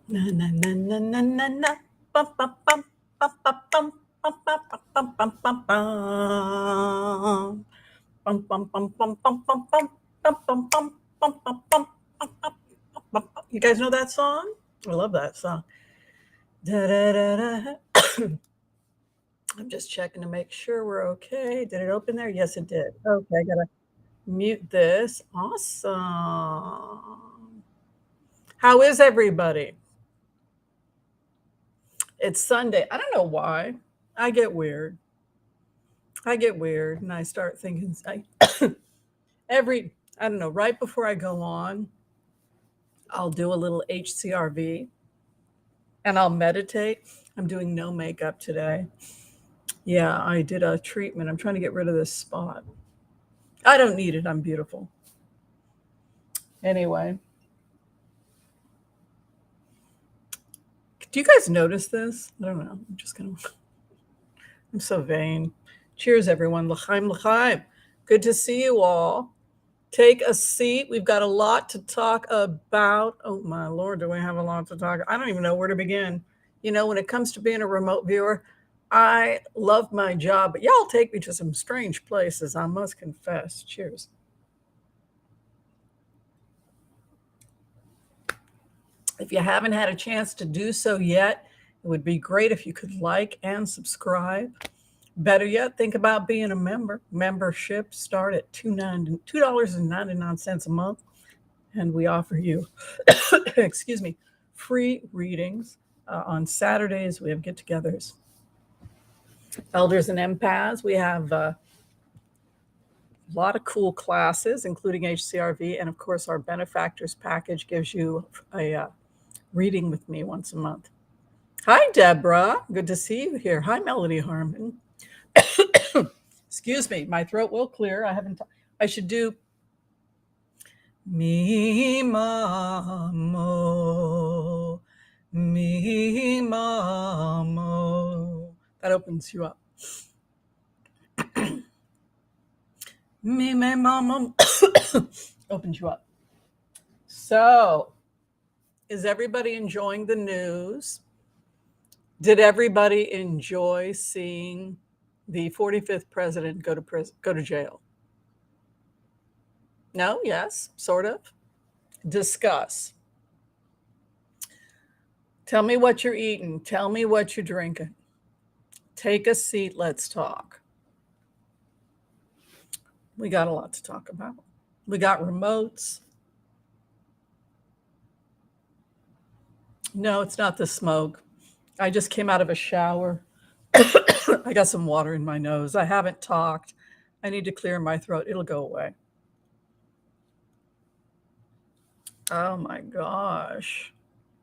Na na na na na na na. Bum bum bum bum bum bum bum bum bum bum bum bum. Bum bum bum bum bum bum bum bum bum bum bum bum bum bum bum. You guys know that song? I love that song. Da, da, da, da. I'm just checking to make sure we're okay. Did it open there? Yes, it did. Okay, I gotta mute this. Awesome. How is everybody? It's Sunday. I don't know why. I get weird. I get weird and I start thinking every, I don't know, right before I go on, I'll do a little HCRV and I'll meditate. I'm doing no makeup today. Yeah, I did a treatment. I'm trying to get rid of this spot. I don't need it. I'm beautiful. Anyway, do you guys notice this? I don't know. I'm just going to, I'm so vain. Cheers, everyone. L'chaim, l'chaim. Good to see you all. Take a seat. We've got a lot to talk about. Oh, my Lord, do we have a lot to talk? I don't even know where to begin. You know, when it comes to being a remote viewer, I love my job, but y'all take me to some strange places, I must confess. Cheers. If you haven't had a chance to do so yet, it would be great if you could like and subscribe. Better yet, think about being a member. Memberships start at $2.99 a month, and we offer you, excuse me, free readings. On Saturdays, we have get-togethers. Elders and Empaths, we have a lot of cool classes, including HCRV, and of course, our benefactors package gives you a reading with me once a month. Hi, Deborah. Good to see you here. Hi, Melody Harmon. Excuse me, my throat will clear. I should do me mamo, me mamo. That opens you up. Me mamo opens you up. So, is everybody enjoying the news? Did everybody enjoy seeing the 45th president go to jail? No? Yes? Sort of? Discuss. Tell me what you're eating. Tell me what you're drinking. Take a seat. Let's talk. We got a lot to talk about. We got remotes. No, it's not the smoke. I just came out of a shower. I got some water in my nose. I haven't talked. I need to clear my throat. It'll go away. Oh my gosh.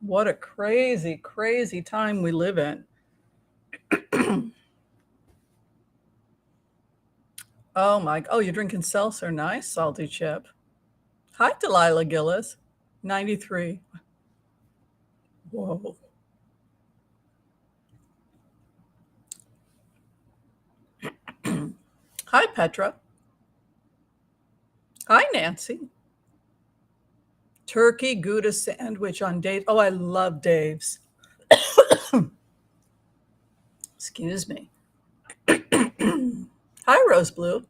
What a crazy, crazy time we live in. Oh, you're drinking seltzer. Nice, salty chip. Hi, Delilah Gillis. 93. Whoa. Hi, Petra. Hi, Nancy. Turkey Gouda sandwich on Dave. Oh, I love Dave's. Excuse me. Hi, Rose Blue.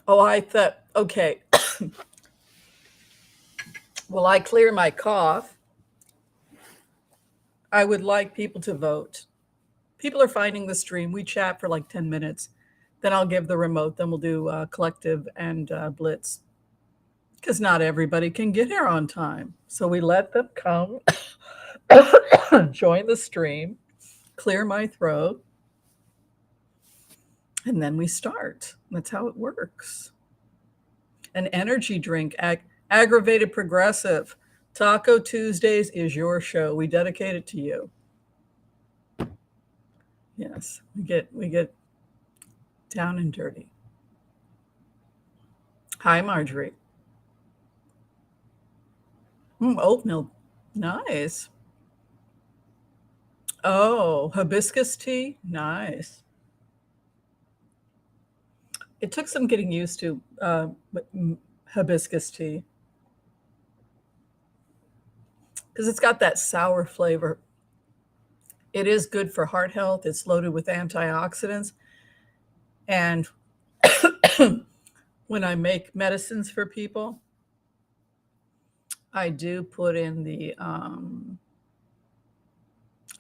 Oh, I thought, okay. While I clear my cough, I would like people to vote. People are finding the stream. We chat for like 10 minutes. Then I'll give the remote. Then we'll do collective and Blitz. Because not everybody can get here on time. So we let them come, join the stream, clear my throat, and then we start. That's how it works. An energy drink, aggravated progressive. Taco Tuesdays is your show. We dedicate it to you. Yes, we get down and dirty. Hi, Marjorie. Oatmeal, nice. Oh, hibiscus tea, nice. It took some getting used to, but hibiscus tea because it's got that sour flavor. It is good for heart health. It's loaded with antioxidants. And when I make medicines for people, I do put in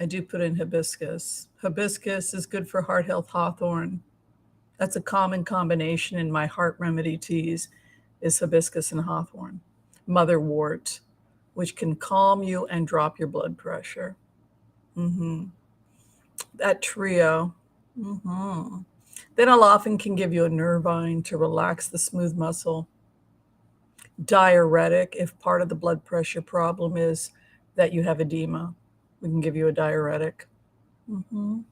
hibiscus. Hibiscus is good for heart health. Hawthorn. That's a common combination in my heart remedy teas is hibiscus and hawthorn. Motherwort, which can calm you and drop your blood pressure. Mm-hmm. That trio. Mm-hmm. Then I'll often can give you a nervine to relax the smooth muscle. Diuretic, if part of the blood pressure problem is that you have edema, we can give you a diuretic. Mm-hmm.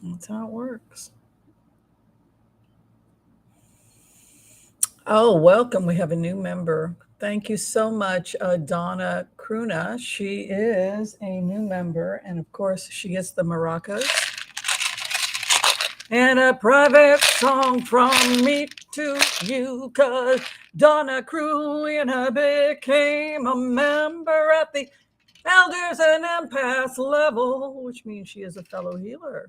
That's how it works. Oh, welcome. We have a new member. Thank you so much, Donna Kruna. She is a new member, and of course, she gets the maracas. And a private song from me to you, because Donna Kruna became a member at the Elders and Empath level, which means she is a fellow healer.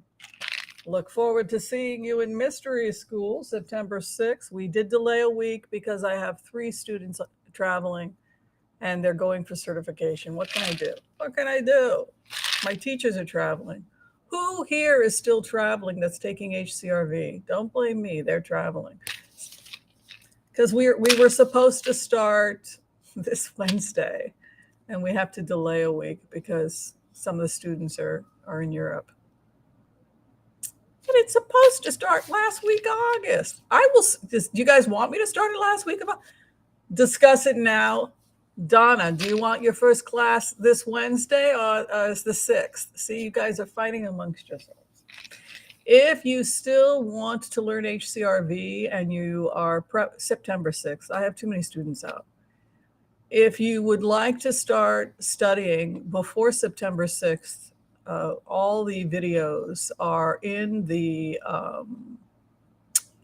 Look forward to seeing you in Mystery School, September 6th. We did delay a week because I have 3 students traveling and they're going for certification. What can I do? What can I do? My teachers are traveling. Who here is still traveling that's taking HCRV? Don't blame me. They're traveling. Because we were supposed to start this Wednesday and we have to delay a week because some of the students are in Europe. But it's supposed to start last week, August. Do you guys want me to start it last week? Discuss it now. Donna, do you want your first class this Wednesday or is the 6th? See, you guys are fighting amongst yourselves. If you still want to learn HCRV and you are September 6th, I have too many students out. If you would like to start studying before September 6th, all the videos are in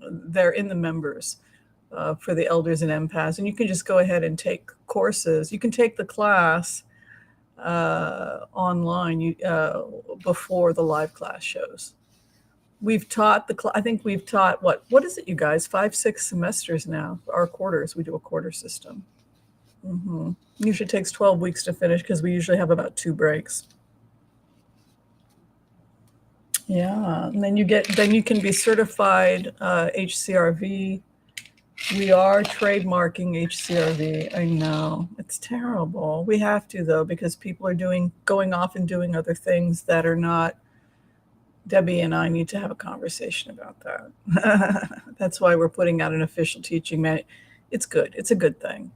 they're in the members for the Elders and Empaths, and you can just go ahead and take courses. You can take the class online before the live class shows. We've taught I think we've taught what is it, you guys? 5-6 semesters now. Our quarters. We do a quarter system. Mm-hmm. Usually takes 12 weeks to finish because we usually have about 2 breaks. Yeah, and then you can be certified HCRV. We are trademarking HCRV. I know it's terrible. We have to though because people are going off and doing other things that are not. Debbie and I need to have a conversation about that. That's why we're putting out an official teaching manual. It's good. It's a good thing.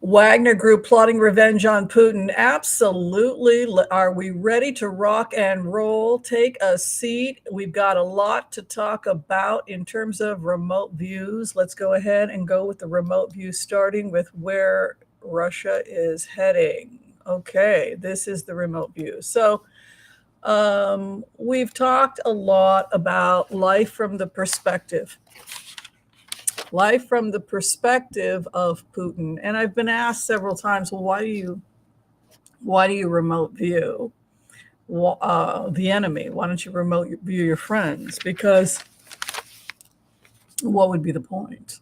Wagner Group plotting revenge on Putin. Absolutely. Are we ready to rock and roll? Take a seat. We've got a lot to talk about in terms of remote views. Let's go ahead and go with the remote view, starting with where Russia is heading. Okay, this is the remote view. So we've talked a lot about life from the perspective of Putin. And I've been asked several times, well, why do you remote view the enemy? Why don't you remote view your friends? Because what would be the point?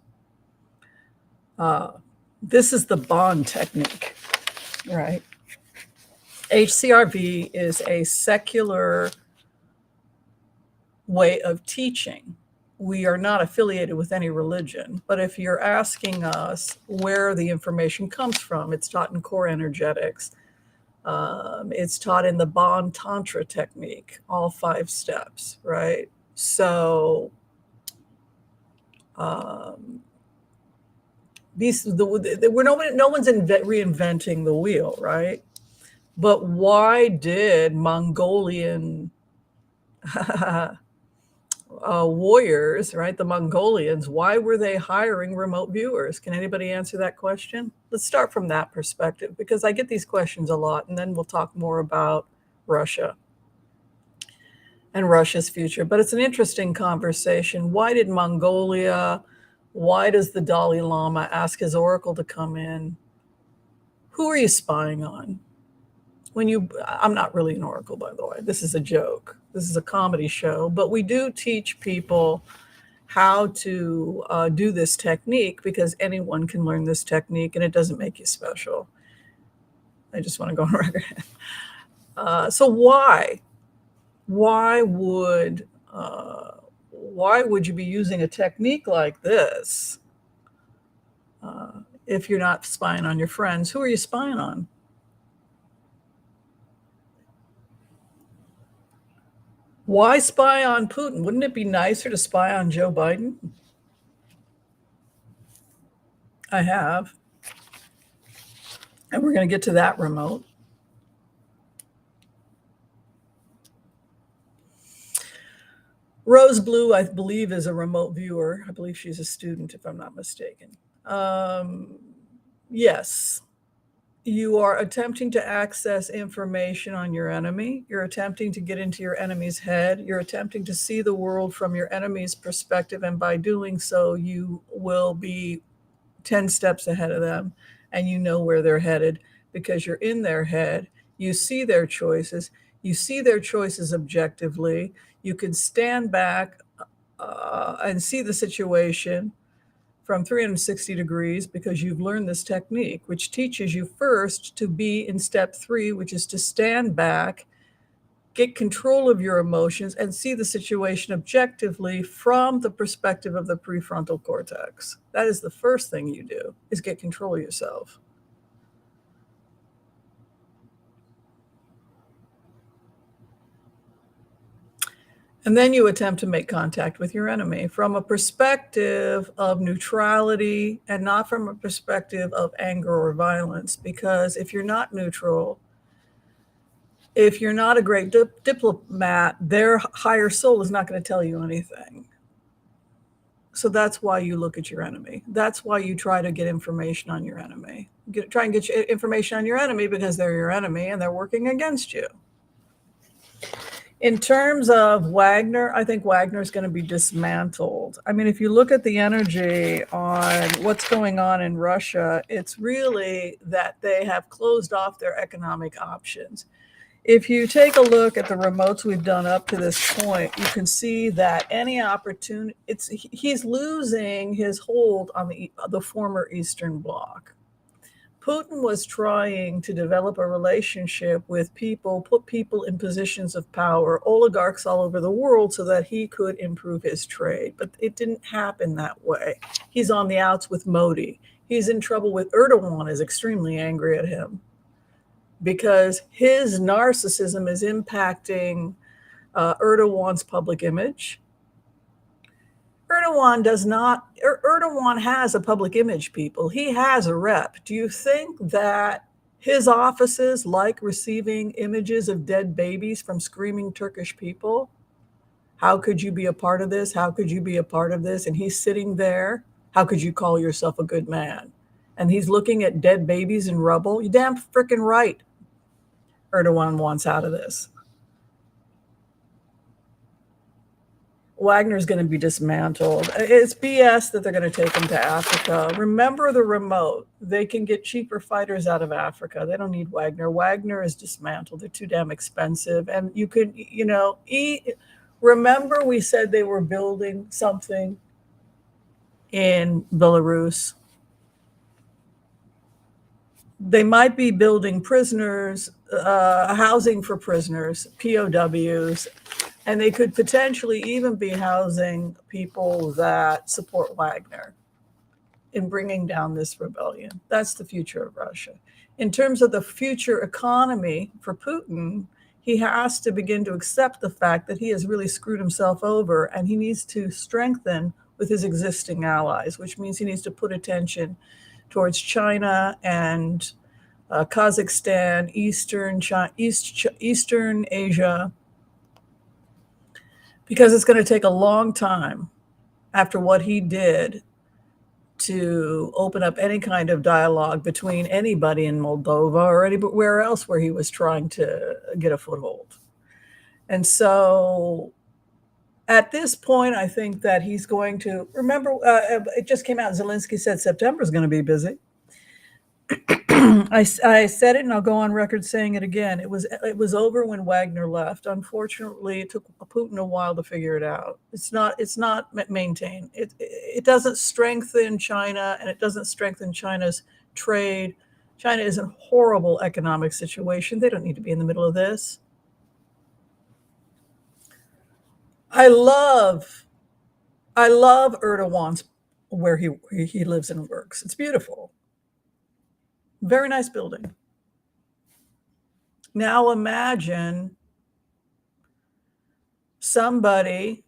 This is the bond technique, right? HCRV is a secular way of teaching. We are not affiliated with any religion, but if you're asking us where the information comes from, it's taught in core energetics. It's taught in the bond tantra technique, all 5 steps, right? So no one's reinventing the wheel, right? But why did Mongolian warriors, right, the Mongolians, why were they hiring remote viewers? Can anybody answer that question? Let's start from that perspective, because I get these questions a lot, and then we'll talk more about Russia and Russia's future. But it's an interesting conversation. Why did Mongolia, Why does the Dalai Lama ask his oracle to come in? Who are you spying on? I'm not really an oracle, by the way. This is a joke. This is a comedy show, but we do teach people how to do this technique because anyone can learn this technique and it doesn't make you special. I just want to go on record. So why would you be using a technique like this if you're not spying on your friends? Who are you spying on? Why spy on Putin? Wouldn't it be nicer to spy on Joe Biden? I have. And we're going to get to that remote. Rose Blue, I believe, is a remote viewer. I believe she's a student, if I'm not mistaken. Yes. You are attempting to access information on your enemy. You're attempting to get into your enemy's head. You're attempting to see the world from your enemy's perspective. And by doing so, you will be 10 steps ahead of them. And you know where they're headed because you're in their head. You see their choices. You see their choices objectively. You can stand back and see the situation from 360 degrees because you've learned this technique, which teaches you first to be in step 3, which is to stand back, get control of your emotions, and see the situation objectively from the perspective of the prefrontal cortex. That is the first thing you do, is get control of yourself. And then you attempt to make contact with your enemy from a perspective of neutrality and not from a perspective of anger or violence. Because if you're not neutral, if you're not a great diplomat, their higher soul is not going to tell you anything. So that's why you look at your enemy. That's why you try to get information on your enemy. Try and get information on your enemy because they're your enemy and they're working against you. In terms of Wagner, I think Wagner is going to be dismantled. I mean, if you look at the energy on what's going on in Russia, it's really that they have closed off their economic options. If you take a look at the remotes we've done up to this point, you can see that any opportunity, he's losing his hold on the former Eastern Bloc. Putin was trying to develop a relationship with people, put people in positions of power, oligarchs all over the world, so that he could improve his trade. But it didn't happen that way. He's on the outs with Modi. He's in trouble with Erdogan, is extremely angry at him because his narcissism is impacting Erdogan's public image. Erdogan has a public image, people. He has a rep. Do you think that his offices like receiving images of dead babies from screaming Turkish people? How could you be a part of this? How could you be a part of this? And he's sitting there. How could you call yourself a good man? And he's looking at dead babies and rubble. You damn freaking right. Erdogan wants out of this. Wagner's going to be dismantled. It's BS that they're going to take him to Africa. Remember the remote. They can get cheaper fighters out of Africa. They don't need Wagner. Wagner is dismantled. They're too damn expensive. And you could, remember we said they were building something in Belarus. They might be building prisoners, housing for prisoners, POWs, and they could potentially even be housing people that support Wagner in bringing down this rebellion. That's the future of Russia. In terms of the future economy for Putin, he has to begin to accept the fact that he has really screwed himself over, and he needs to strengthen with his existing allies, which means he needs to put attention towards China and Kazakhstan, Eastern Asia, because it's going to take a long time after what he did to open up any kind of dialogue between anybody in Moldova or anywhere else where he was trying to get a foothold. And so At this point, I think that he's going to remember. It just came out. Zelensky said September is going to be busy. I said it, and I'll go on record saying it again. It was over when Wagner left. Unfortunately, it took Putin a while to figure it out. It's not maintained. It doesn't strengthen China, and it doesn't strengthen China's trade. China is in a horrible economic situation. They don't need to be in the middle of this. I love Erdogan's where he lives and works. It's beautiful. Very nice building. Now imagine somebody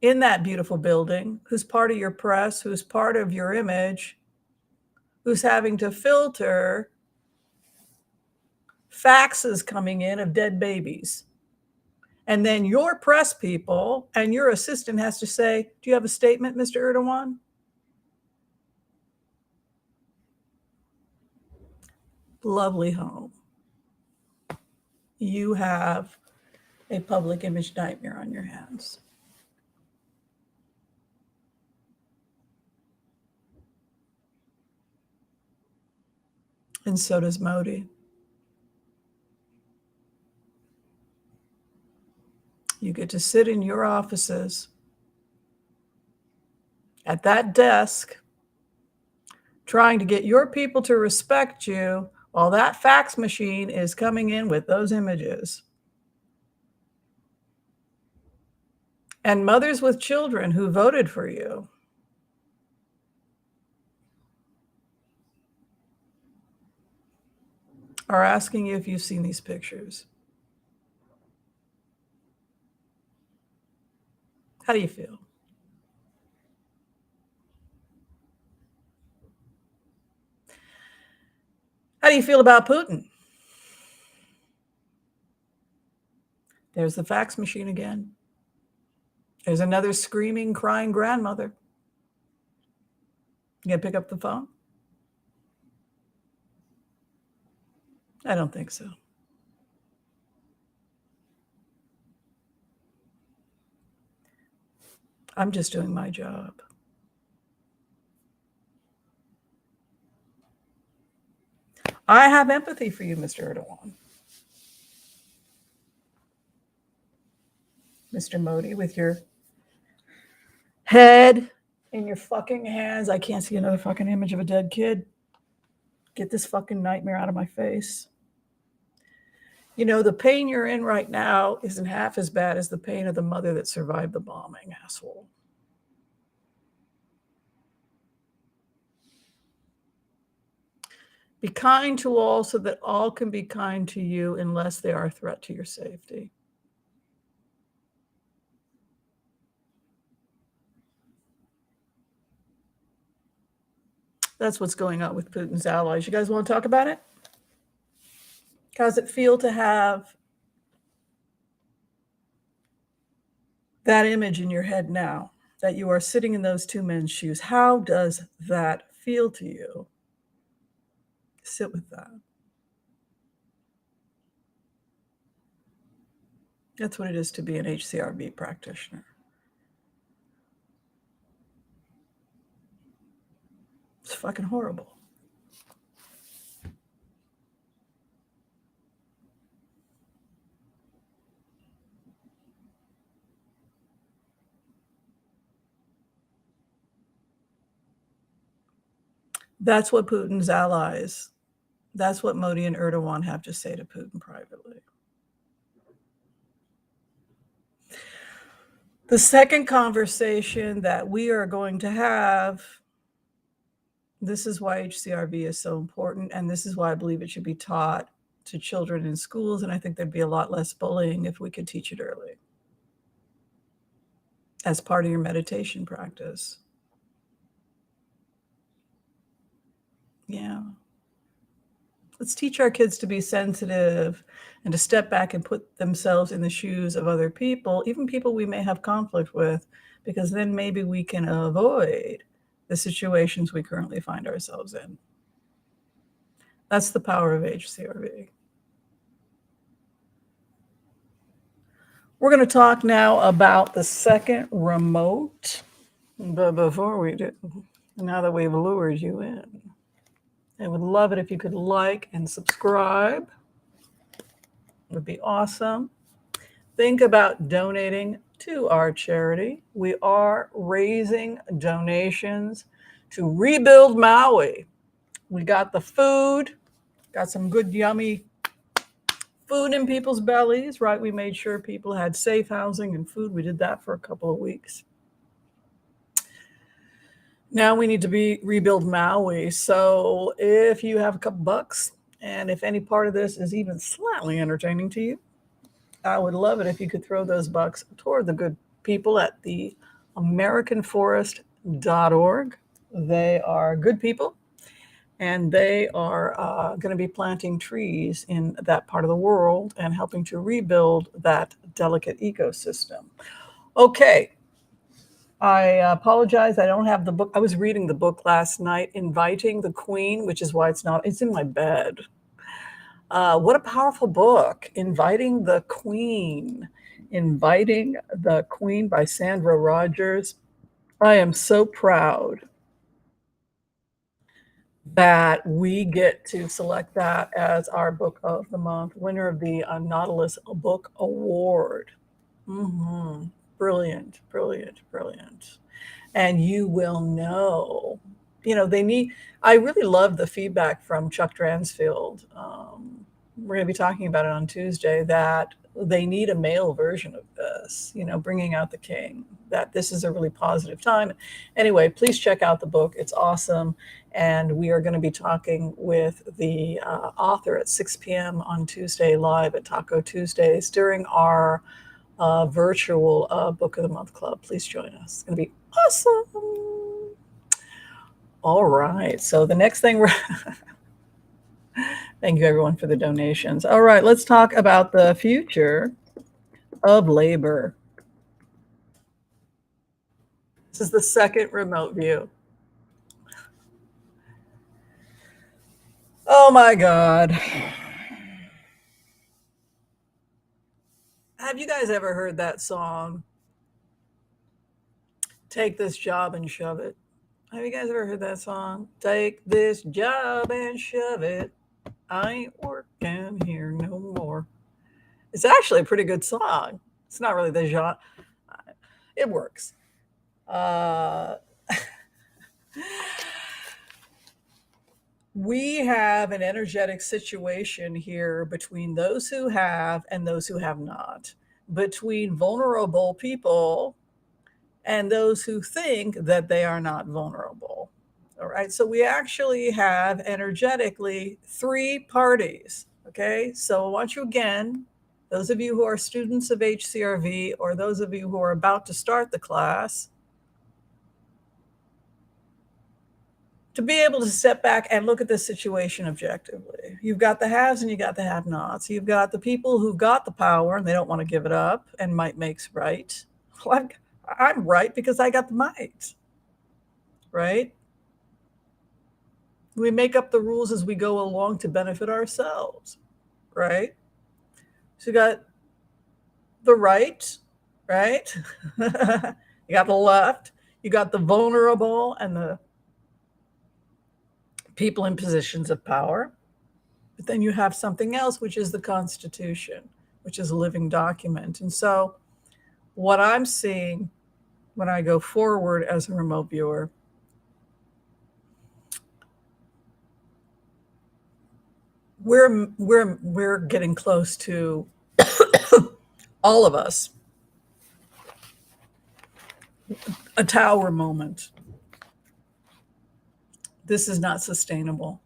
in that beautiful building who's part of your press, who's part of your image, who's having to filter faxes coming in of dead babies. And then your press people and your assistant has to say, do you have a statement, Mr. Erdogan? Lovely home. You have a public image nightmare on your hands. And so does Modi. You get to sit in your offices at that desk trying to get your people to respect you while that fax machine is coming in with those images. And mothers with children who voted for you are asking you if you've seen these pictures. How do you feel? How do you feel about Putin? There's the fax machine again. There's another screaming, crying grandmother. You gonna pick up the phone? I don't think so. I'm just doing my job. I have empathy for you, Mr. Erdogan. Mr. Modi, with your head in your fucking hands. I can't see another fucking image of a dead kid. Get this fucking nightmare out of my face. You know, the pain you're in right now isn't half as bad as the pain of the mother that survived the bombing, asshole. Be kind to all so that all can be kind to you unless they are a threat to your safety. That's what's going on with Putin's allies. You guys want to talk about it? How does it feel to have that image in your head now, that you are sitting in those two men's shoes? How does that feel to you? Sit with that. That's what it is to be an HCRV practitioner. It's fucking horrible. That's what Putin's allies, that's what Modi and Erdogan have to say to Putin privately. The second conversation that we are going to have, this is why HCRV is so important, and this is why I believe it should be taught to children in schools, and I think there'd be a lot less bullying if we could teach it early as part of your meditation practice. Yeah. Let's teach our kids to be sensitive and to step back and put themselves in the shoes of other people, even people we may have conflict with, because then maybe we can avoid the situations we currently find ourselves in. That's the power of HCRV. We're going to talk now about the second remote. But before we do, now that we've lured you in, I would love it if you could like and subscribe. It would be awesome. Think about donating to our charity. We are raising donations to rebuild Maui. We got the food, got some good, yummy food in people's bellies, right? We made sure people had safe housing and food. We did that for a couple of weeks. Now we need to rebuild Maui. So if you have a couple bucks, and if any part of this is even slightly entertaining to you, I would love it if you could throw those bucks toward the good people at the AmericanForest.org. They are good people, and they are going to be planting trees in that part of the world and helping to rebuild that delicate ecosystem. Okay. I apologize. I don't have the book. I was reading the book last night, Inviting the Queen, which is why it's in my bed. What a powerful book, Inviting the Queen. Inviting the Queen by Sandra Rogers. I am so proud that we get to select that as our book of the month, winner of the Nautilus Book Award. Mm-hmm. Brilliant, brilliant, brilliant. And you will know, I really love the feedback from Chuck Dransfield. We're going to be talking about it on Tuesday, that they need a male version of this, bringing out the king, that this is a really positive time. Anyway, please check out the book. It's awesome. And we are going to be talking with the author at 6 p.m. on Tuesday live at Taco Tuesdays during our virtual Book of the Month Club. Please join us. It's going to be awesome. All right. So the next thing thank you everyone for the donations. All right. Let's talk about the future of labor. This is the second remote view. Oh my God. Have you guys ever heard that song? Take this job and shove it. Have you guys ever heard that song? Take this job and shove it. I ain't working here no more. It's actually a pretty good song. It's not really the genre. It works. We have an energetic situation here between those who have and those who have not, between vulnerable people and those who think that they are not vulnerable. All right. So we actually have energetically three parties. Okay. So I want you again, those of you who are students of HCRV or those of you who are about to start the class, to be able to step back and look at this situation objectively. You've got the haves and you got the have-nots. You've got the people who've got the power and they don't want to give it up, and might makes right. Well, I'm right because I got the might, right? We make up the rules as we go along to benefit ourselves, right? So you got the right, right? You got the left, you got the vulnerable and the people in positions of power. But then you have something else, which is the Constitution, which is a living document. And so what I'm seeing when I go forward as a remote viewer, we're getting close to all of us a tower moment. This is not sustainable.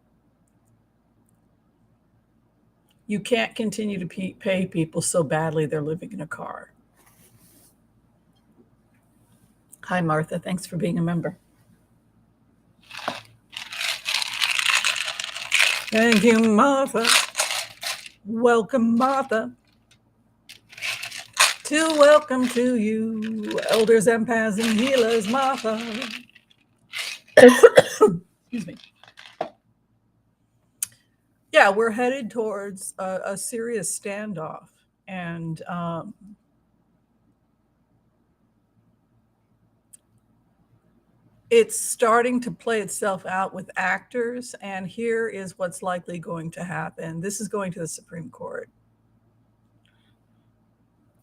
You can't continue to pay people so badly they're living in a car. Hi, Martha. Thanks for being a member. Thank you, Martha. Welcome, Martha. To welcome to you, elders, empaths, and healers, Martha. Excuse me. Yeah, we're headed towards a serious standoff. And it's starting to play itself out with actors, and here is what's likely going to happen. This is going to the Supreme Court.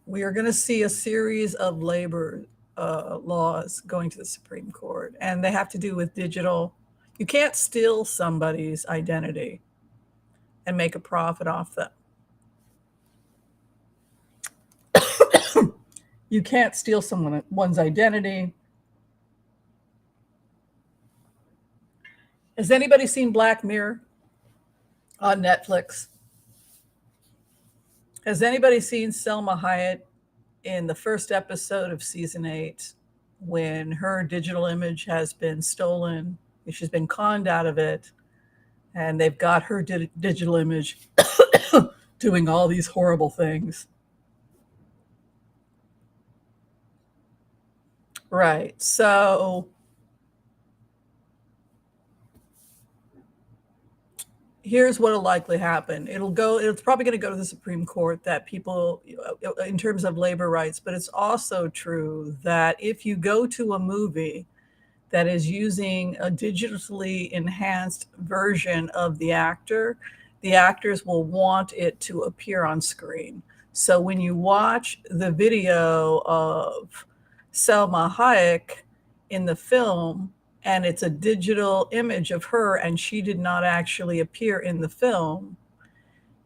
We are going to see a series of labor laws going to the Supreme Court, and they have to do with digital. You can't steal somebody's identity and make a profit off them. You can't steal someone's identity. Has anybody seen Black Mirror on Netflix? Has anybody seen Selma Hayek in the first episode of season 8 when her digital image has been stolen? She's been conned out of it, and they've got her digital image doing all these horrible things. Right. So here's what will likely happen. It's probably going to go to the Supreme Court that people, in terms of labor rights, but it's also true that if you go to a movie that is using a digitally enhanced version of the actors will want it to appear on screen. So when you watch the video of Selma Hayek in the film, and it's a digital image of her and she did not actually appear in the film,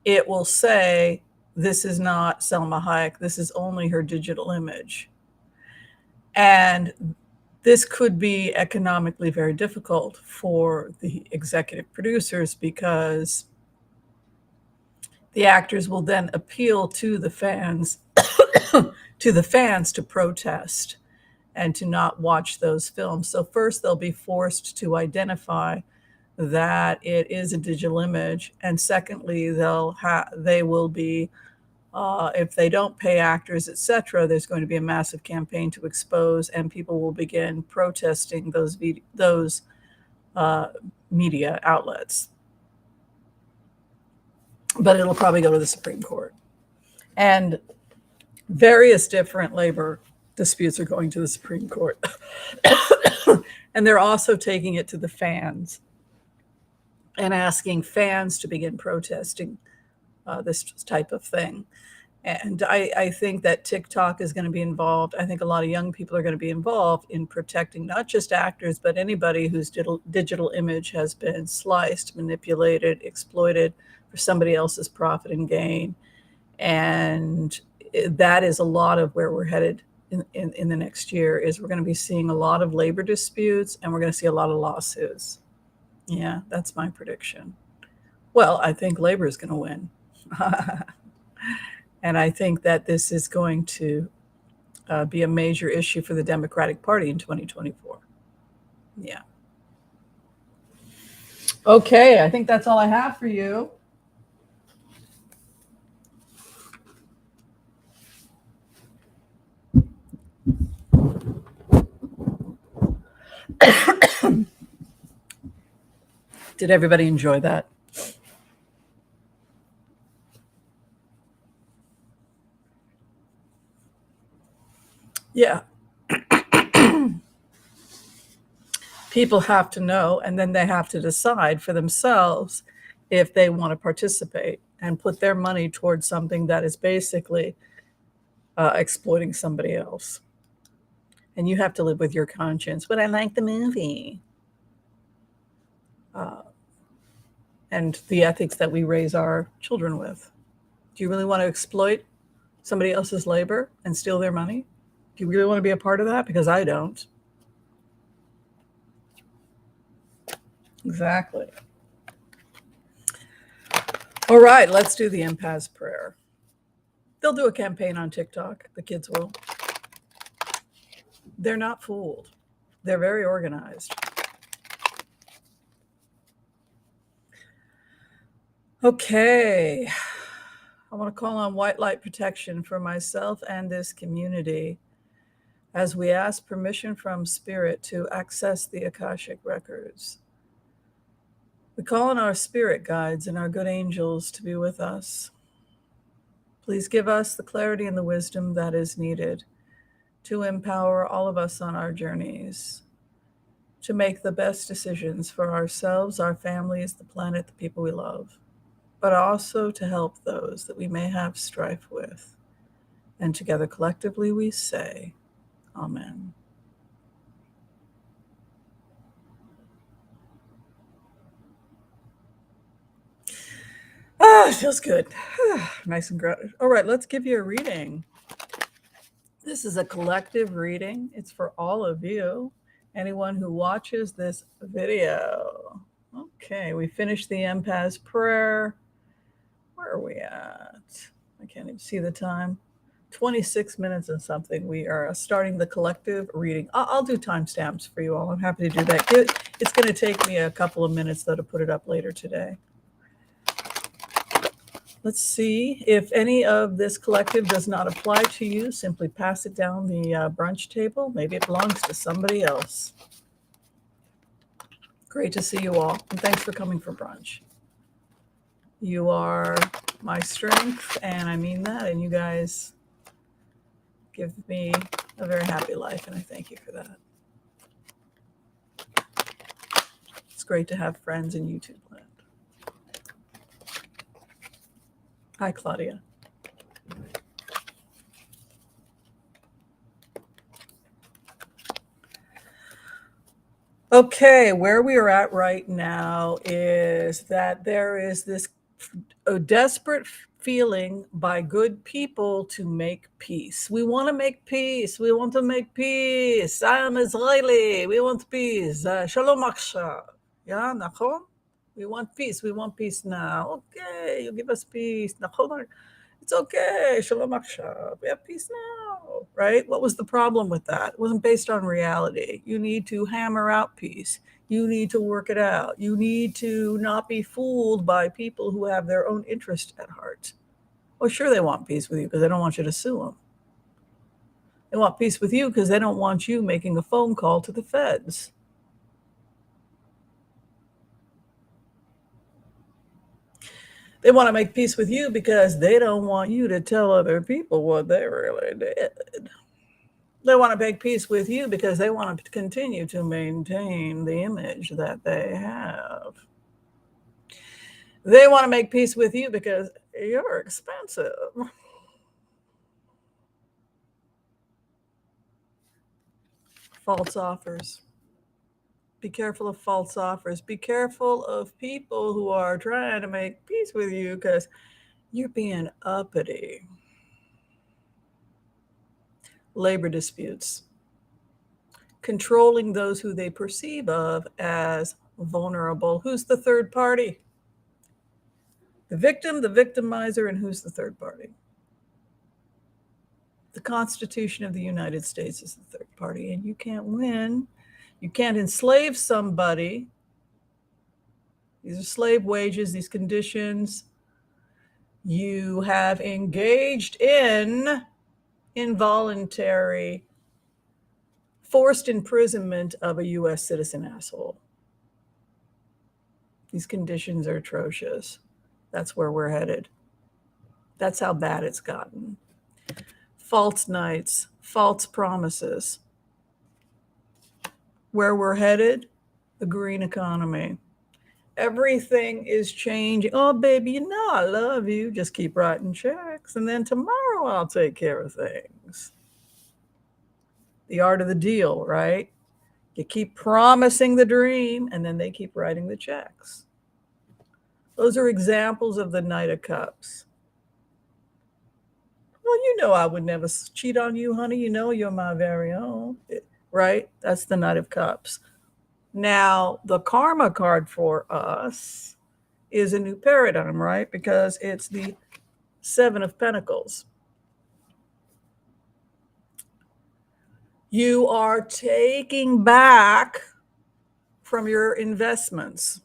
it will say, this is not Selma Hayek, this is only her digital image. And this could be economically very difficult for the executive producers because the actors will then appeal to the fans to protest and to not watch those films. So first they'll be forced to identify that it is a digital image, and secondly they will be if they don't pay actors, etc., there's going to be a massive campaign to expose, and people will begin protesting those media outlets. But it'll probably go to the Supreme Court. And various different labor disputes are going to the Supreme Court. And they're also taking it to the fans and asking fans to begin protesting this type of thing. And I think that TikTok is going to be involved. I think a lot of young people are going to be involved in protecting not just actors, but anybody whose digital image has been sliced, manipulated, exploited for somebody else's profit and gain. And that is a lot of where we're headed in the next year. Is we're going to be seeing a lot of labor disputes, and we're going to see a lot of lawsuits. Yeah, that's my prediction. Well, I think labor is going to win. And I think that this is going to be a major issue for the Democratic Party in 2024. Yeah. Okay, I think that's all I have for you. Did everybody enjoy that? Yeah. People have to know, and then they have to decide for themselves if they want to participate and put their money towards something that is basically exploiting somebody else. And you have to live with your conscience. But I like the movie. And the ethics that we raise our children with. Do you really want to exploit somebody else's labor and steal their money? Do you really want to be a part of that? Because I don't. Exactly. All right, let's do the Empath's prayer. They'll do a campaign on TikTok. The kids will. They're not fooled. They're very organized. Okay. I want to call on white light protection for myself and this community as we ask permission from Spirit to access the Akashic records. We call on our spirit guides and our good angels to be with us. Please give us the clarity and the wisdom that is needed to empower all of us on our journeys, to make the best decisions for ourselves, our families, the planet, the people we love, but also to help those that we may have strife with. And together collectively we say, Amen. Ah, it feels good. Nice and grounded. All right, let's give you a reading. This is a collective reading. It's for all of you, anyone who watches this video. Okay, we finished the empath's prayer. Where are we at? I can't even see the time. 26 minutes and something. We are starting the collective reading. I'll do timestamps for you all. I'm happy to do that. It's going to take me a couple of minutes, though, to put it up later today. Let's see if any of this collective does not apply to you. Simply pass it down the brunch table. Maybe it belongs to somebody else. Great to see you all. And thanks for coming for brunch. You are my strength, and I mean that. And you guys give me a very happy life, and I thank you for that. It's great to have friends in YouTube land. Hi, Claudia. Okay, where we are at right now is that there is this desperate feeling by good people to make peace. We want to make peace. We want to make peace. I am Israeli. We want peace. Shalom עכשיו. Yeah, נכון? We want peace. We want peace now. Okay, you give us peace. נכון? It's okay. Shalom עכשיו. We have peace now. Right? What was the problem with that? It wasn't based on reality. You need to hammer out peace. You need to work it out. You need to not be fooled by people who have their own interest at heart. Oh, sure, they want peace with you because they don't want you to sue them. They want peace with you because they don't want you making a phone call to the feds. They want to make peace with you because they don't want you to tell other people what they really did. They want to make peace with you because they want to continue to maintain the image that they have. They want to make peace with you because you're expensive. False offers. Be careful of false offers. Be careful of people who are trying to make peace with you because you're being uppity. Labor disputes. Controlling those who they perceive of as vulnerable. Who's the third party? The victim, the victimizer, and who's the third party? The Constitution of the United States is the third party, and you can't win. You can't enslave somebody. These are slave wages, these conditions. You have engaged in involuntary forced imprisonment of a U.S. citizen asshole. These conditions are atrocious. That's where we're headed. That's how bad it's gotten. False nights, false promises. Where we're headed, the green economy. Everything is changing. Oh, baby, you know I love you. Just keep writing checks. And then tomorrow I'll take care of things. The art of the deal, right? You keep promising the dream, and then they keep writing the checks. Those are examples of the Knight of Cups. Well, you know I would never cheat on you, honey. You know you're my very own, right? That's the Knight of Cups. Now, the karma card for us is a new paradigm, right? Because it's the Seven of Pentacles. You are taking back from your investments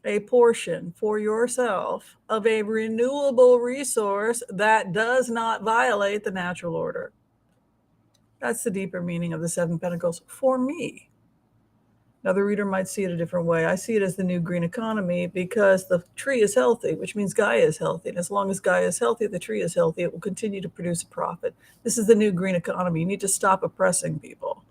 a portion for yourself of a renewable resource that does not violate the natural order. That's the deeper meaning of the Seven Pentacles for me. Another reader might see it a different way. I see it as the new green economy because the tree is healthy, which means Gaia is healthy. And as long as Gaia is healthy, the tree is healthy. It will continue to produce a profit. This is the new green economy. You need to stop oppressing people.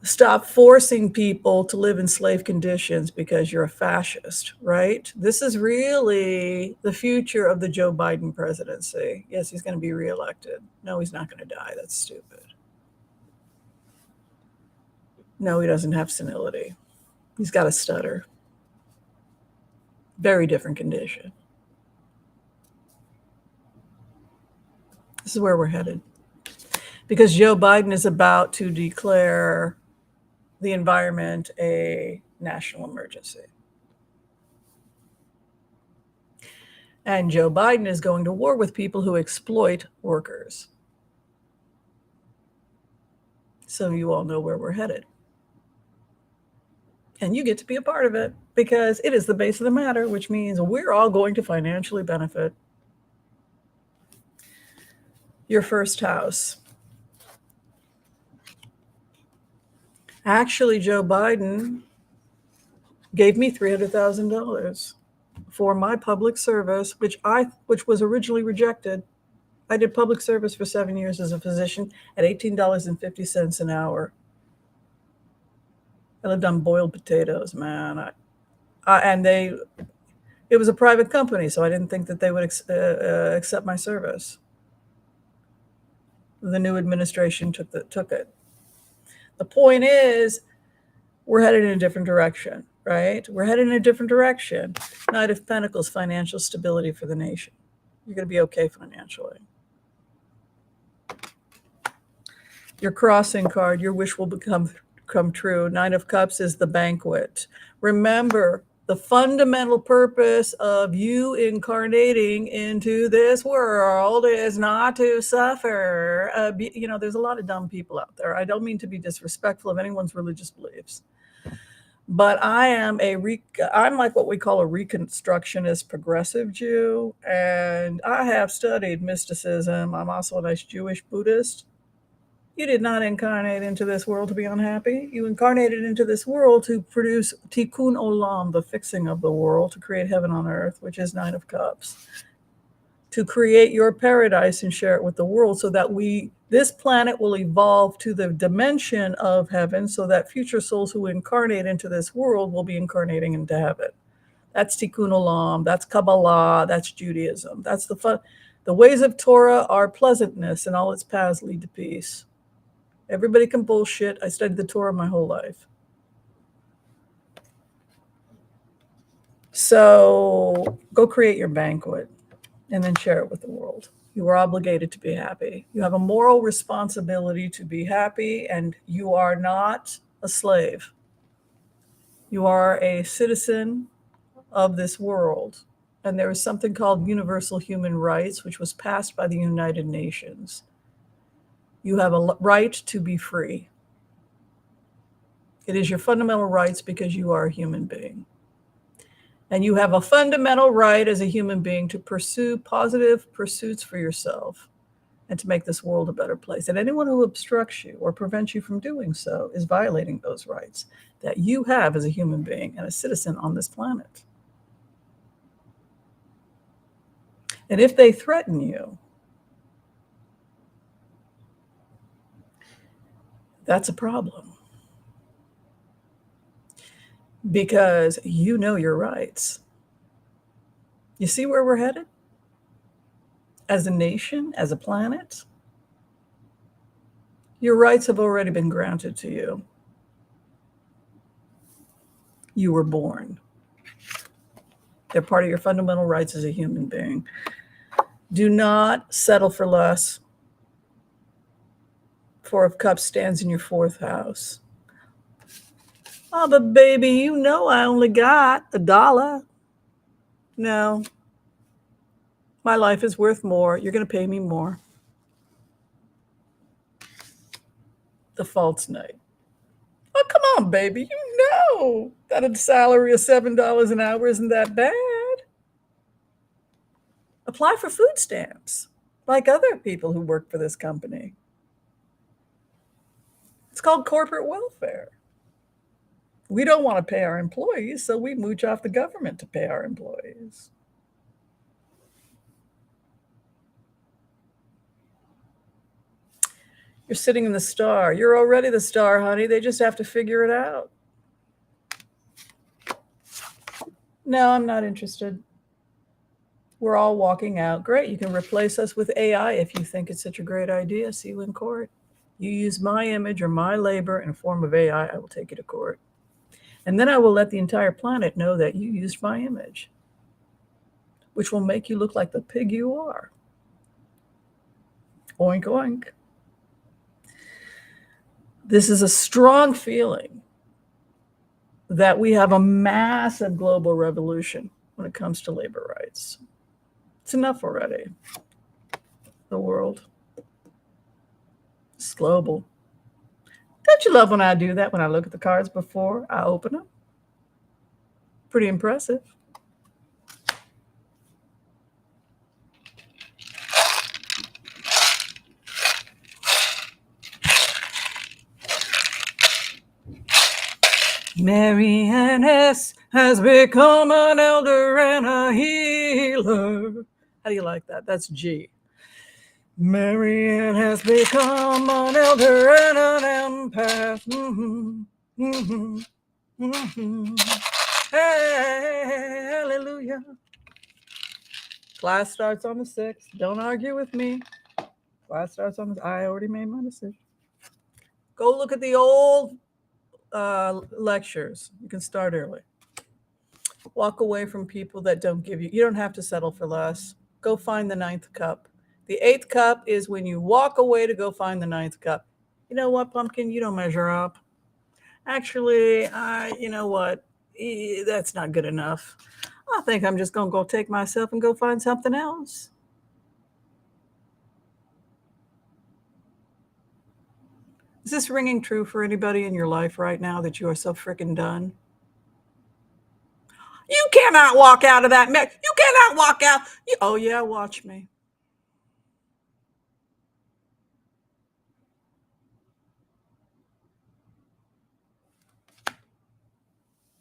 Stop forcing people to live in slave conditions because you're a fascist, right? This is really the future of the Joe Biden presidency. Yes, he's going to be reelected. No, he's not going to die. That's stupid. No, he doesn't have senility. He's got a stutter. Very different condition. This is where we're headed. Because Joe Biden is about to declare the environment a national emergency. And Joe Biden is going to war with people who exploit workers. So you all know where we're headed. And you get to be a part of it because it is the base of the matter, which means we're all going to financially benefit. Your first house. Actually, Joe Biden gave me $300,000 for my public service, which was originally rejected. I did public service for 7 years as a physician at $18.50 an hour. I lived on boiled potatoes, man. It was a private company, so I didn't think that they would accept my service. The new administration took it. The point is, we're headed in a different direction, right? We're headed in a different direction. Knight of Pentacles, financial stability for the nation. You're going to be okay financially. Your crossing card, your wish will come true. Nine of Cups is the banquet. Remember, the fundamental purpose of you incarnating into this world is not to suffer. There's a lot of dumb people out there. I don't mean to be disrespectful of anyone's religious beliefs, but I'm like what we call a reconstructionist progressive Jew, and I have studied mysticism. I'm also a nice Jewish Buddhist. You did not incarnate into this world to be unhappy. You incarnated into this world to produce tikkun olam, the fixing of the world, to create heaven on earth, which is Nine of Cups. To create your paradise and share it with the world so that this planet will evolve to the dimension of heaven so that future souls who incarnate into this world will be incarnating into heaven. That's tikkun olam, that's Kabbalah, that's Judaism. That's the fun. The ways of Torah are pleasantness, and all its paths lead to peace. Everybody can bullshit. I studied the Torah my whole life. So go create your banquet and then share it with the world. You are obligated to be happy. You have a moral responsibility to be happy, and you are not a slave. You are a citizen of this world. And there is something called universal human rights, which was passed by the United Nations. You have a right to be free. It is your fundamental rights because you are a human being. And you have a fundamental right as a human being to pursue positive pursuits for yourself and to make this world a better place. And anyone who obstructs you or prevents you from doing so is violating those rights that you have as a human being and a citizen on this planet. And if they threaten you, that's a problem. Because you know your rights. You see where we're headed? As a nation, as a planet, your rights have already been granted to you. You were born. They're part of your fundamental rights as a human being. Do not settle for less. Four of Cups stands in your fourth house. Oh, but baby, you know I only got $1. No. My life is worth more. You're going to pay me more. The False Knight. Oh, come on, baby. You know that a salary of $7 an hour isn't that bad. Apply for food stamps like other people who work for this company. It's called corporate welfare. We don't want to pay our employees, so we mooch off the government to pay our employees. You're sitting in the star. You're already the star, honey. They just have to figure it out. No, I'm not interested. We're all walking out. Great. You can replace us with AI if you think it's such a great idea. See you in court. You use my image or my labor in a form of AI, I will take you to court. And then I will let the entire planet know that you used my image, which will make you look like the pig you are. Oink, oink. This is a strong feeling that we have a massive global revolution when it comes to labor rights. It's enough already. The world. It's global. Don't you love when I do that, when I look at the cards before I open them? Pretty impressive. Mary Ann S. has become an elder and a healer. How do you like that? That's G. Mary Ann has become an elder and an empath. Mm-hmm. Mm-hmm. Mm-hmm. Hey, hallelujah. Class starts on the 6th. Don't argue with me. Class starts on the... I already made my decision. Go look at the old lectures. You can start early. Walk away from people that don't give you. You don't have to settle for less. Go find the 9th cup. The 8th cup is when you walk away to go find the 9th cup. You know what, pumpkin? You don't measure up. Actually, you know what? That's not good enough. I think I'm just going to go take myself and go find something else. Is this ringing true for anybody in your life right now that you are so freaking done? You cannot walk out of that mess. You cannot walk out. Oh, yeah, watch me.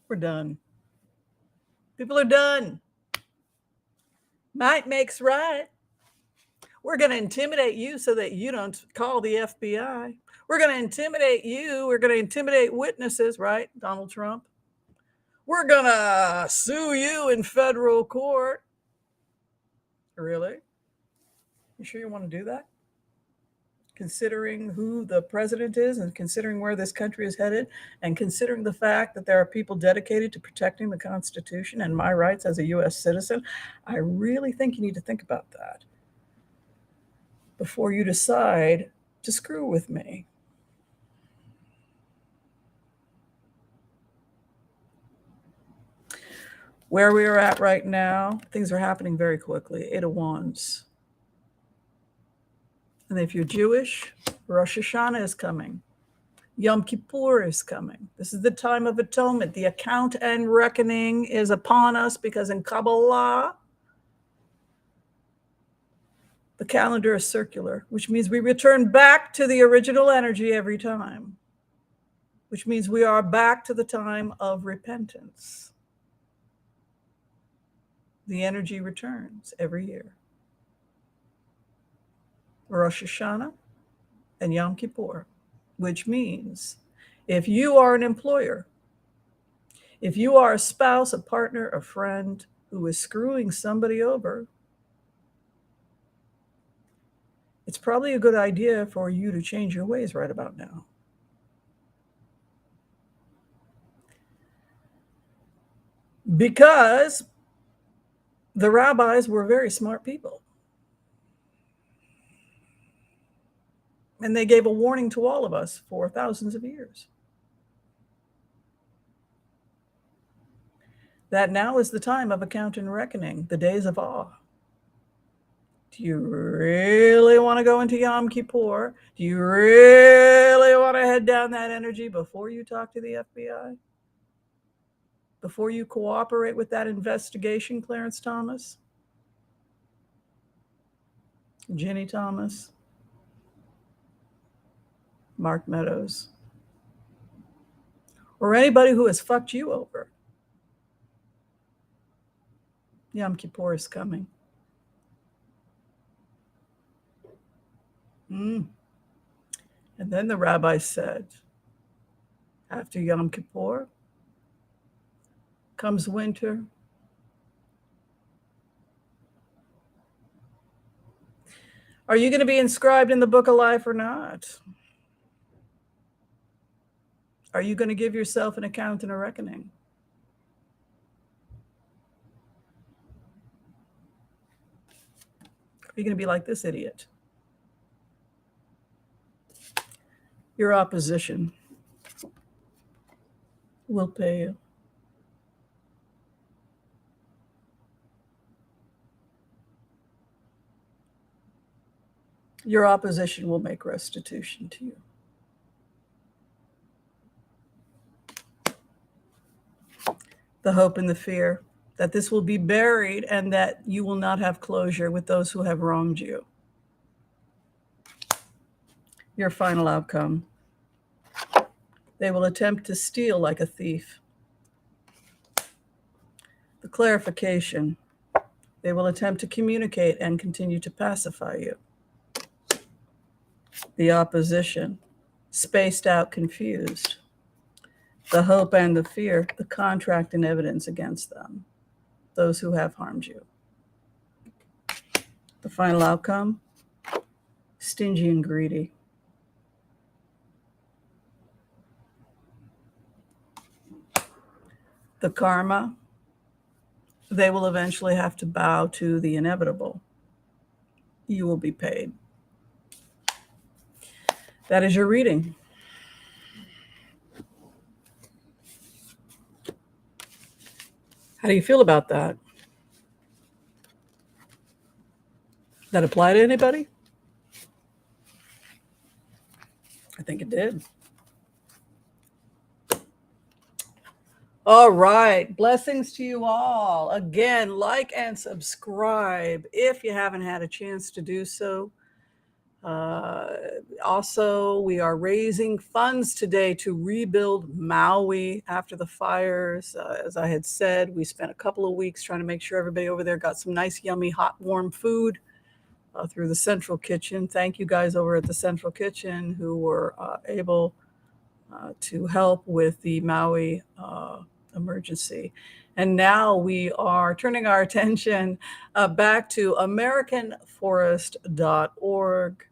We're done. People are done. Might makes right. We're going to intimidate you so that you don't call the FBI. We're going to intimidate you. We're going to intimidate witnesses, right, Donald Trump? We're going to sue you in federal court. Really? You sure you want to do that? Considering who the president is and considering where this country is headed and considering the fact that there are people dedicated to protecting the Constitution and my rights as a U.S. citizen, I really think you need to think about that before you decide to screw with me. Where we are at right now, things are happening very quickly. 8 of Wands. And if you're Jewish, Rosh Hashanah is coming. Yom Kippur is coming. This is the time of atonement. The account and reckoning is upon us because in Kabbalah, the calendar is circular, which means we return back to the original energy every time, which means we are back to the time of repentance. The energy returns every year. Rosh Hashanah and Yom Kippur, which means if you are an employer, if you are a spouse, a partner, a friend who is screwing somebody over, it's probably a good idea for you to change your ways right about now. Because the rabbis were very smart people. And they gave a warning to all of us for thousands of years. That now is the time of account and reckoning, the days of awe. Do you really want to go into Yom Kippur? Do you really want to head down that energy before you talk to the FBI? Before you cooperate with that investigation, Clarence Thomas? Ginny Thomas? Mark Meadows? Or anybody who has fucked you over? Yom Kippur is coming. And then the rabbi said, after Yom Kippur comes winter. Are you going to be inscribed in the book of life or not? Are you going to give yourself an account and a reckoning? Are you going to be like this idiot? Your opposition will pay you. Your opposition will make restitution to you. The hope and the fear that this will be buried and that you will not have closure with those who have wronged you. Your final outcome. They will attempt to steal like a thief. The clarification. They will attempt to communicate and continue to pacify you. The opposition. Spaced out, confused. The hope and the fear. The contract and evidence against them. Those who have harmed you. The final outcome. Stingy and greedy. The karma, they will eventually have to bow to the inevitable. You will be paid. That is your reading. How do you feel about that? That apply to anybody? I think it did. All right. Blessings to you all. Again, like and subscribe if you haven't had a chance to do so. Also, we are raising funds today to rebuild Maui after the fires. As I had said, we spent a couple of weeks trying to make sure everybody over there got some nice, yummy, hot, warm food through the Central Kitchen. Thank you guys over at the Central Kitchen who were able to help with the Maui emergency. And now we are turning our attention back to AmericanForest.org,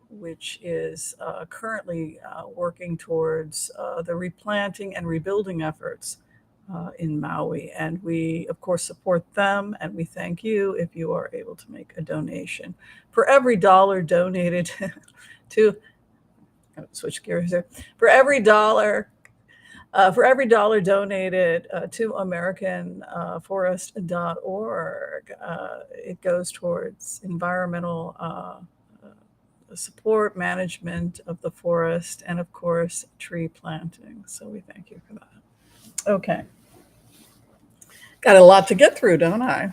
which is currently working towards the replanting and rebuilding efforts in Maui. And we, of course, support them, and we thank you if you are able to make a donation. For every dollar donated to, switch gears here, for every dollar donated to AmericanForest.org, it goes towards environmental support, management of the forest, and of course, tree planting. So we thank you for that. Okay. Got a lot to get through, don't I?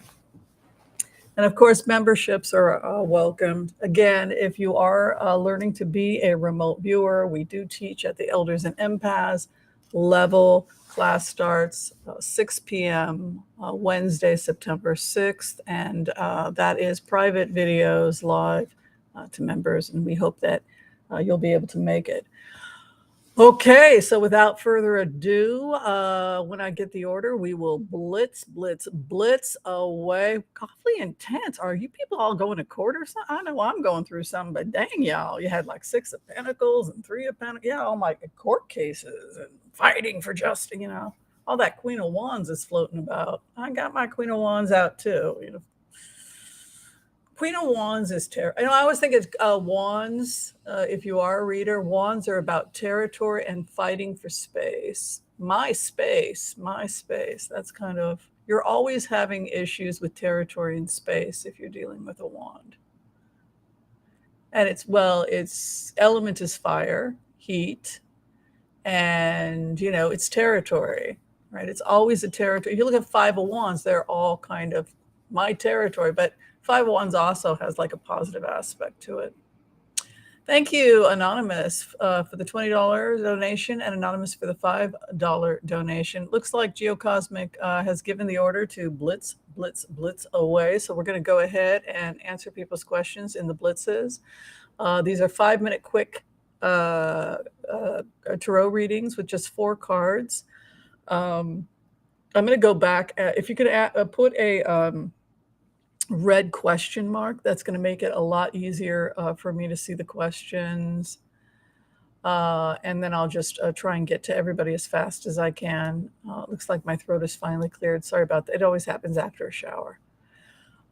And of course, memberships are welcomed. Again, if you are learning to be a remote viewer, we do teach at the Elders and Empaths level. Class starts 6 p.m. Wednesday, September 6th. And that is private videos live to members. And we hope that you'll be able to make it. Okay, so without further ado, when I get the order, we will blitz away. Awfully intense. Are you people all going to court or something? I know I'm going through something, but dang, y'all, you had like 6 of Pentacles and 3 of Pentacles. Yeah, all my court cases and fighting for justice, all that Queen of Wands is floating about. I got my Queen of Wands out too, Queen of Wands is terrible. I always think it's wands. If you are a reader, wands are about territory and fighting for space. My space. That's kind of, you're always having issues with territory and space if you're dealing with a wand. And its element is fire, heat, and, it's territory, right? It's always a territory. If you look at 5 of Wands, they're all kind of my territory, but 5 of Wands also has like a positive aspect to it. Thank you, Anonymous, for the $20 donation, and Anonymous for the $5 donation. Looks like Geocosmic has given the order to blitz away. So we're going to go ahead and answer people's questions in the blitzes. These are 5-minute quick tarot readings with just 4 cards. I'm going to go back. If you could put a red question mark, that's going to make it a lot easier for me to see the questions. And then I'll just try and get to everybody as fast as I can. Looks like my throat is finally cleared. Sorry about that. It always happens after a shower.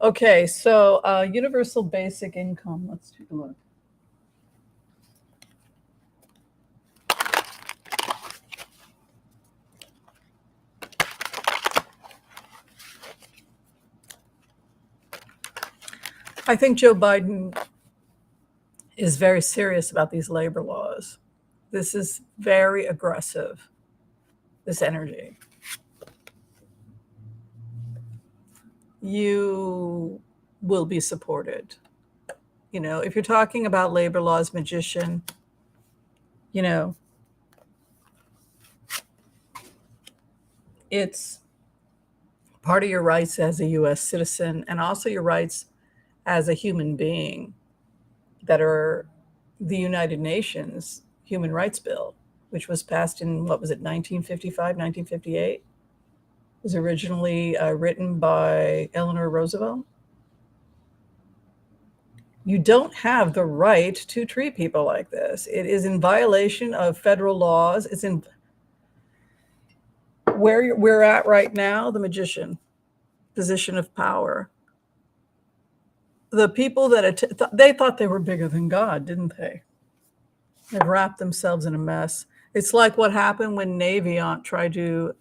Okay, so universal basic income. Let's take a look. I think Joe Biden is very serious about these labor laws. This is very aggressive, this energy. You will be supported. You know, if you're talking about labor laws, magician, you know, it's part of your rights as a U.S. citizen and also your rights as a human being that are the United Nations Human Rights Bill, which was passed in, what was it, 1955, 1958? It was originally written by Eleanor Roosevelt. You don't have the right to treat people like this. It is in violation of federal laws. It's in where we're at right now, the magician, position of power. The people that they thought they were bigger than God, didn't they? They've wrapped themselves in a mess. It's like what happened when Navient tried to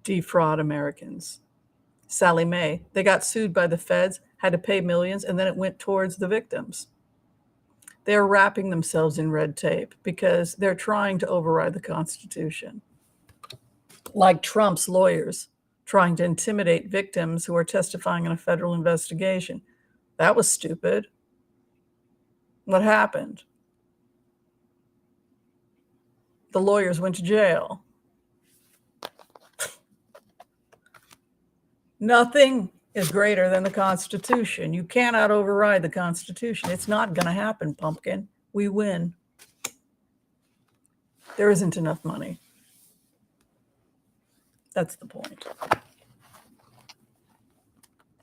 defraud Americans. Sallie Mae, they got sued by the feds, had to pay millions, and then it went towards the victims. They're wrapping themselves in red tape because they're trying to override the Constitution. Like Trump's lawyers trying to intimidate victims who are testifying in a federal investigation. That was stupid. What happened? The lawyers went to jail. Nothing is greater than the Constitution. You cannot override the Constitution. It's not going to happen, pumpkin. We win. There isn't enough money. That's the point.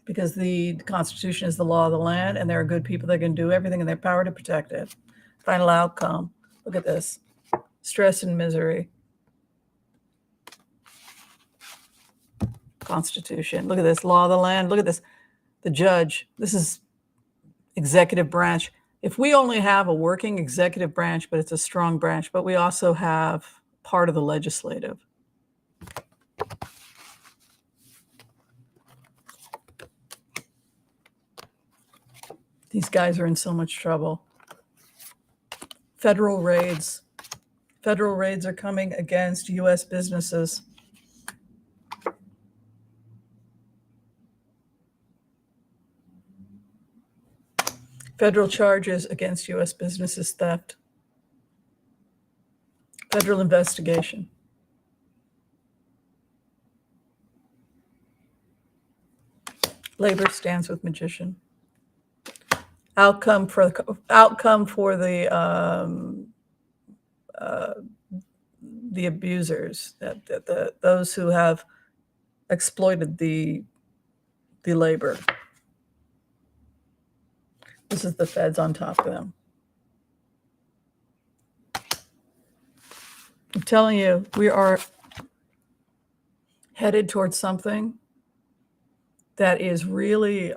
Because the Constitution is the law of the land, and there are good people that can do everything in their power to protect it. Final outcome. Look at this. Stress and misery. Constitution. Look at this. Law of the land. Look at this. The judge. This is executive branch. If we only have a working executive branch, but it's a strong branch, but we also have part of the legislative. These guys are in so much trouble. Federal raids. Federal raids are coming against U.S. businesses. Federal charges against U.S. businesses theft. Federal investigation. Labor stands with magician. Outcome for the abusers, those who have exploited the labor. This is the feds on top of them. I'm telling you, we are headed towards something that is really,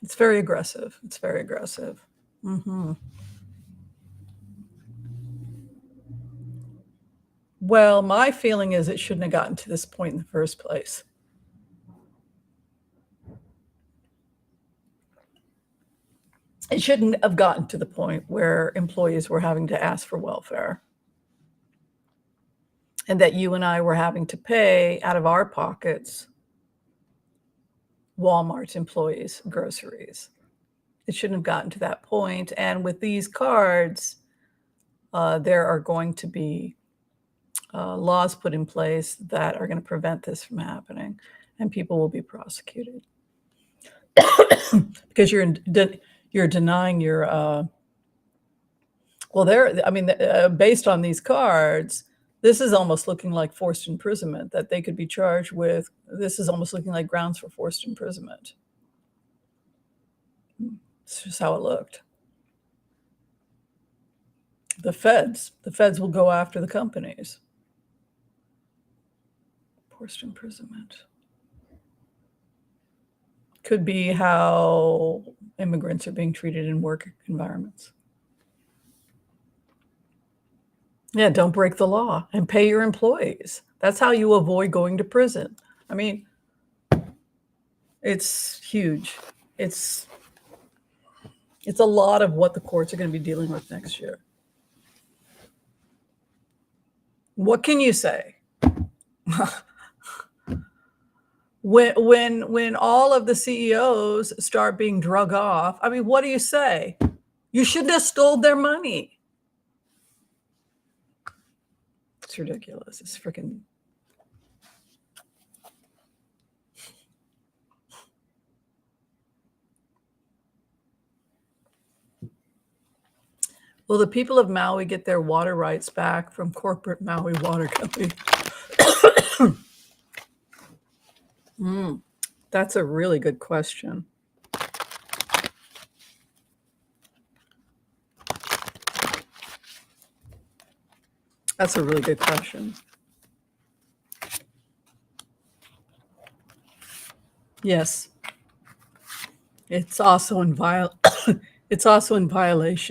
it's very aggressive. It's very aggressive. Mm-hmm. Well, my feeling is it shouldn't have gotten to this point in the first place. It shouldn't have gotten to the point where employees were having to ask for welfare and that you and I were having to pay out of our pockets Walmart's employees' groceries. It shouldn't have gotten to that point. And with these cards, there are going to be laws put in place that are going to prevent this from happening, and people will be prosecuted. because you're denying your based on these cards, this is almost looking like forced imprisonment, that they could be charged with. This is almost looking like grounds for forced imprisonment. It's just how it looked. The feds will go after the companies. Forced imprisonment. Could be how immigrants are being treated in work environments. Yeah, don't break the law and pay your employees. That's how you avoid going to prison. I mean, it's huge. It's a lot of what the courts are going to be dealing with next year. What can you say? When all of the CEOs start being drug off, I mean, what do you say? You shouldn't have stole their money. It's ridiculous. It's freaking. Will the people of Maui get their water rights back from corporate Maui Water Company? That's a really good question. That's a really good question. Yes. It's also in violation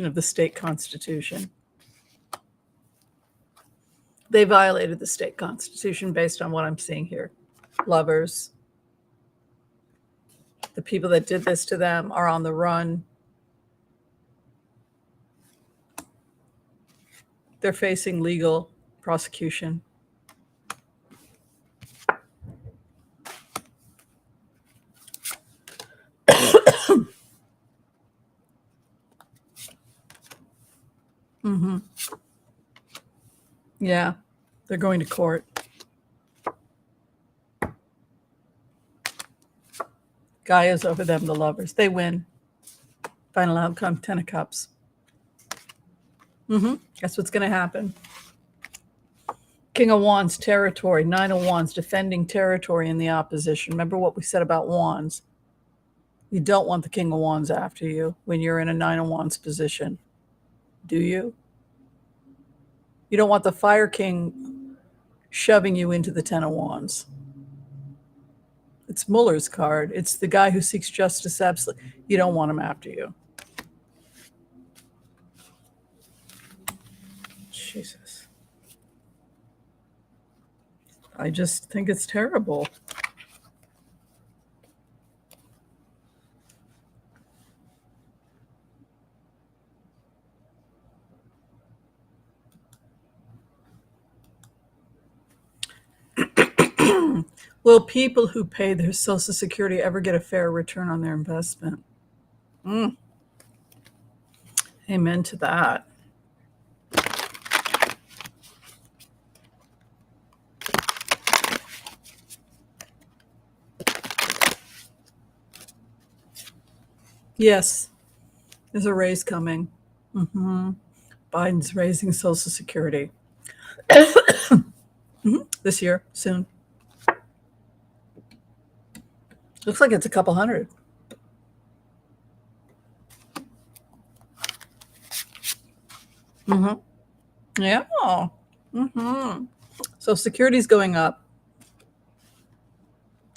of the state constitution. They violated the state constitution based on what I'm seeing here. Lovers. The people that did this to them are on the run. They're facing legal prosecution. Yeah, they're going to court. Gaia's over them, the lovers. They win. Final outcome, 10 of Cups. That's what's going to happen. King of Wands, territory. 9 of Wands, defending territory in the opposition. Remember what we said about Wands. You don't want the King of Wands after you when you're in a 9 of Wands position. Do you? You don't want the Fire King shoving you into the 10 of Wands. It's Muller's card. It's the guy who seeks justice absolutely. You don't want him after you. Jesus. I just think it's terrible. Will people who pay their Social Security ever get a fair return on their investment? Amen to that. Yes, there's a raise coming. Biden's raising Social Security this year, soon. Looks like it's a couple hundred. Yeah. So security's going up.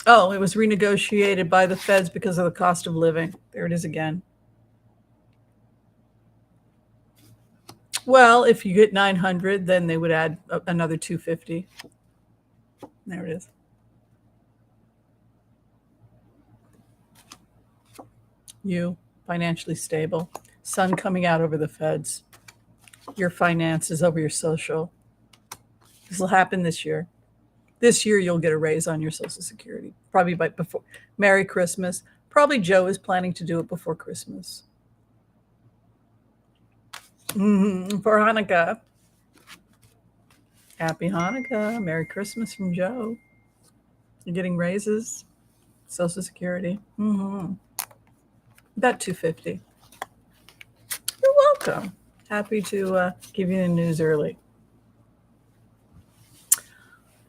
Oh, it was renegotiated by the feds because of the cost of living. There it is again. Well, if you get 900, then they would add another 250. There it is. You, financially stable. Sun coming out over the feds. Your finances over your social. This will happen this year. This year, you'll get a raise on your Social Security. Probably before. Merry Christmas. Probably Joe is planning to do it before Christmas. For Hanukkah. Happy Hanukkah. Merry Christmas from Joe. You're getting raises. Social Security. About 250. You're welcome. Happy to give you the news early.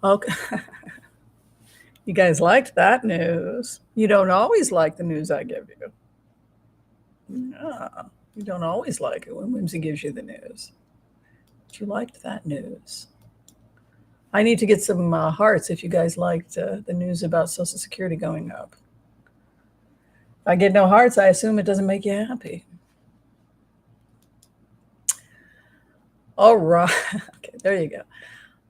Okay. You guys liked that news. You don't always like the news I give you. Yeah, you don't always like it when Whimsy gives you the news. But you liked that news. I need to get some hearts if you guys liked the news about Social Security going up. If I get no hearts, I assume it doesn't make you happy. All right. Okay, there you go.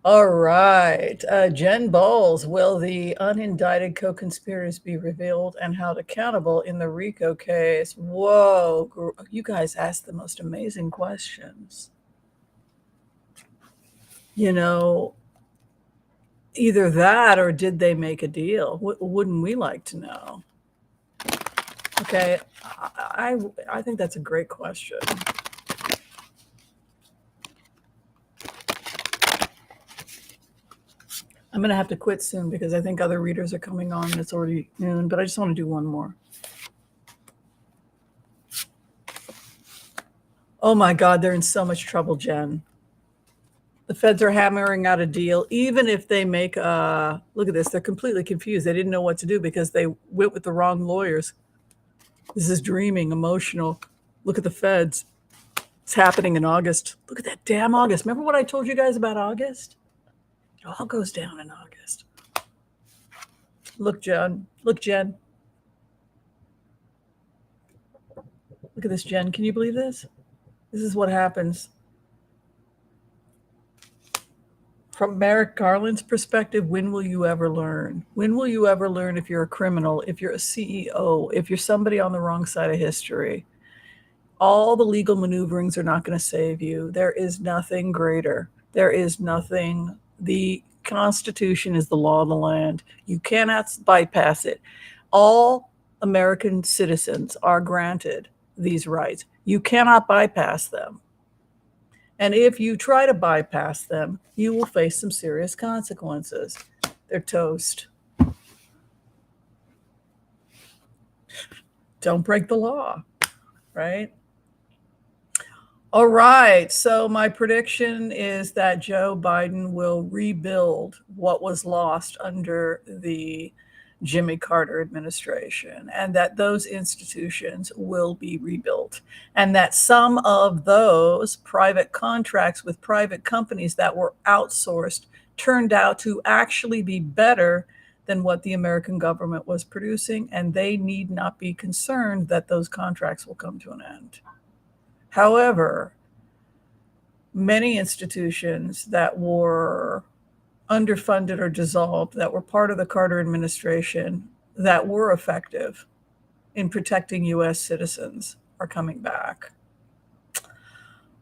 All right. Jen Bowles, will the unindicted co-conspirators be revealed and held accountable in the RICO case? Whoa, you guys asked the most amazing questions. You know, either that or did they make a deal? Wouldn't we like to know? Okay, I think that's a great question. I'm going to have to quit soon because I think other readers are coming on and it's already noon, but I just want to do one more. Oh my God, they're in so much trouble, Jen. The feds are hammering out a deal. Even if they make look at this, they're completely confused. They didn't know what to do because they went with the wrong lawyers. This is dreaming, emotional. Look at the feds. It's happening in August. Look at that damn August. Remember what I told you guys about August? It all goes down in August. Look, Jen. Look, Jen. Look at this, Jen. Can you believe this? This is what happens. From Merrick Garland's perspective, when will you ever learn? When will you ever learn if you're a criminal, if you're a CEO, if you're somebody on the wrong side of history? All the legal maneuverings are not going to save you. There is nothing greater. There is nothing. The Constitution is the law of the land. You cannot bypass it. All American citizens are granted these rights. You cannot bypass them. And if you try to bypass them, you will face some serious consequences. They're toast. Don't break the law, right? All right. So my prediction is that Joe Biden will rebuild what was lost under the Jimmy Carter administration, and that those institutions will be rebuilt, and that some of those private contracts with private companies that were outsourced turned out to actually be better than what the American government was producing, and they need not be concerned that those contracts will come to an end. However, many institutions that were underfunded or dissolved, that were part of the Carter administration, that were effective in protecting U.S. citizens, are coming back.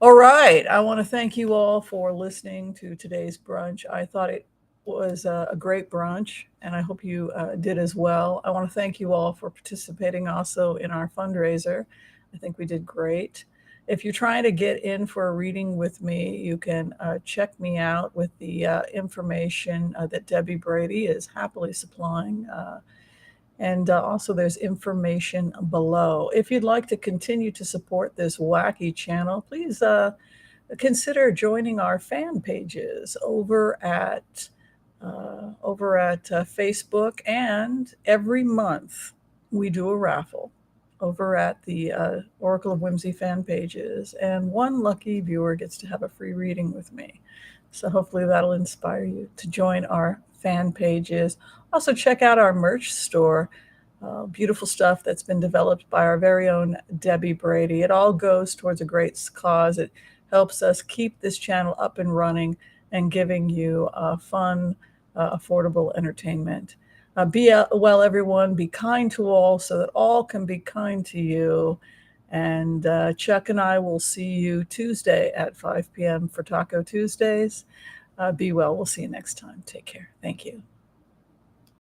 All right. I want to thank you all for listening to today's brunch. I thought it was a great brunch, and I hope you did as well. I want to thank you all for participating also in our fundraiser. I think we did great. If you're trying to get in for a reading with me, you can check me out with the information that Debbie Brady is happily supplying. And also there's information below. If you'd like to continue to support this wacky channel, please consider joining our fan pages over at Facebook. And every month we do a raffle over at the Oracle of Whimsy fan pages, and one lucky viewer gets to have a free reading with me. So hopefully that'll inspire you to join our fan pages. Also check out our merch store. Beautiful stuff that's been developed by our very own Debbie Brady. It all goes towards a great cause. It helps us keep this channel up and running and giving you fun, affordable entertainment. Be well, everyone. Be kind to all so that all can be kind to you. And Chuck and I will see you Tuesday at 5 p.m. for Taco Tuesdays. Be well. We'll see you next time. Take care. Thank you.